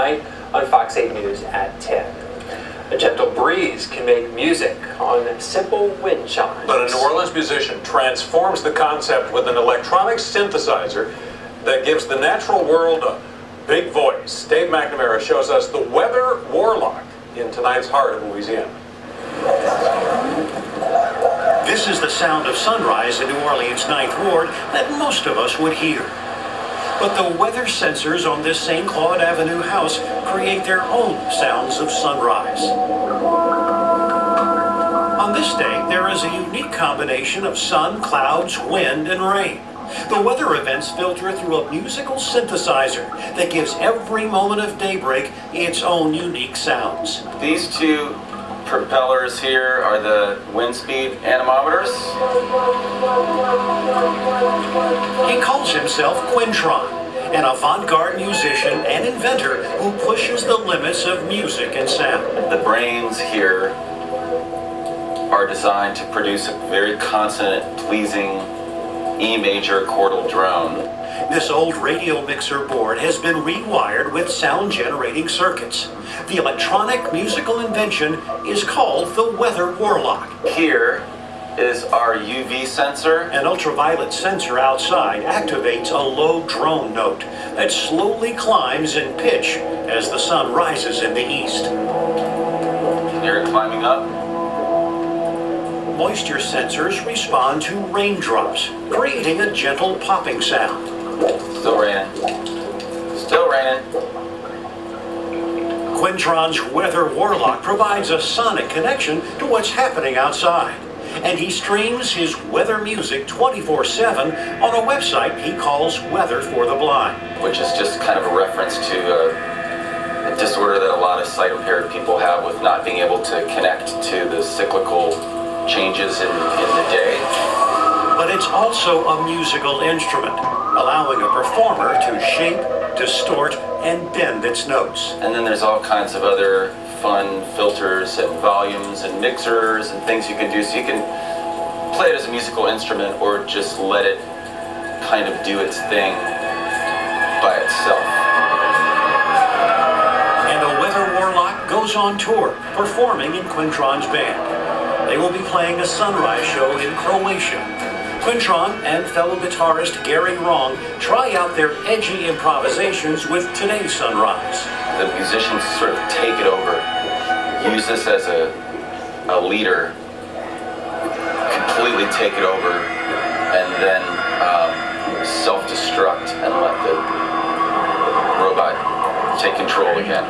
tonight on Fox 8 News at 10. A gentle breeze can make music on simple wind chimes. But a New Orleans musician transforms the concept with an electronic synthesizer that gives the natural world a big voice. Dave Mcnamara shows us the weather Warlock in tonight's heart of Louisiana. This is the sound of sunrise in New Orleans' 9th Ward that most of us would hear. But the weather sensors on this St. Claude Avenue house create their own sounds of sunrise. On this day, there is a unique combination of sun, clouds, wind, and rain. The weather events filter through a musical synthesizer that gives every moment of daybreak its own unique sounds. These two propellers here are the wind speed anemometers. He calls himself Quintron, an avant-garde musician and inventor who pushes the limits of music and sound. The brains here are designed to produce a very consonant, pleasing E major chordal drone. This old radio mixer board has been rewired with sound-generating circuits. The electronic musical invention is called the Weather Warlock. Here is our UV sensor. An ultraviolet sensor outside activates a low drone note that slowly climbs in pitch as the sun rises in the east. Can you hear it climbing up? Moisture sensors respond to raindrops, creating a gentle popping sound. Still raining. Still raining. Quintron's Weather Warlock provides a sonic connection to what's happening outside. And he streams his weather music 24/7 on a website he calls Weather for the Blind. Which is just kind of a reference to a disorder that a lot of sight-impaired people have with not being able to connect to the cyclical changes in the day. But it's also a musical instrument, allowing a performer to shape, distort, and bend its notes. And then there's all kinds of other fun filters and volumes and mixers and things you can do. So you can play it as a musical instrument or just let it kind of do its thing by itself. And the Weather Warlock goes on tour, performing in Quintron's band. They will be playing a sunrise show in Croatia. Quintron and fellow guitarist Gary Wrong try out their edgy improvisations with today's sunrise. The musicians sort of take it over, use this as a leader, completely take it over, and then self-destruct and let the robot take control again.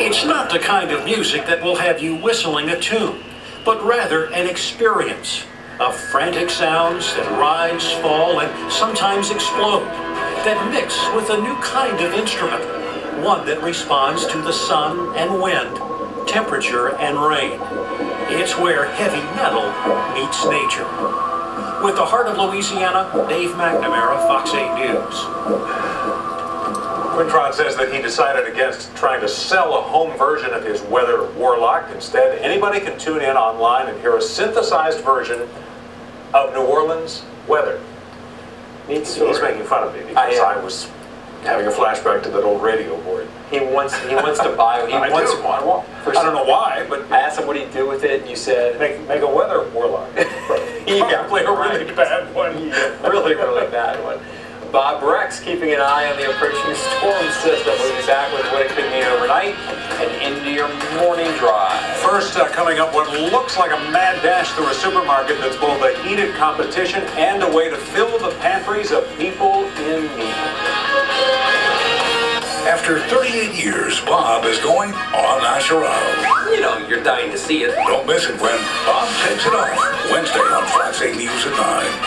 It's not the kind of music that will have you whistling a tune, but rather an experience of frantic sounds that rise, fall, and sometimes explode, that mix with a new kind of instrument, one that responds to the sun and wind, temperature and rain. It's where heavy metal meets nature. With the heart of Louisiana, Dave Mcnamara, Fox 8 News. Quintron says that he decided against trying to sell a home version of his Weather Warlock. Instead, anybody can tune in online and hear a synthesized version of New Orleans weather. He's making fun of me because I was having a flashback to that old radio board. He wants to buy. He I wants. do. I don't know why, but I asked him what he'd do with it, and you said make a Weather Warlock. Probably a really bad one. Yeah, really bad one. Bob Rex keeping an eye on the approaching storm system. We'll be back with what it could mean overnight and into your morning drive. First, coming up, what looks like a mad dash through a supermarket that's both a heated competition and a way to fill the pantries of people in need. After 38 years, Bob is going en natural. You know, you're dying to see it. Don't miss it when Bob takes it off. Wednesday on Fox 8 News at 9.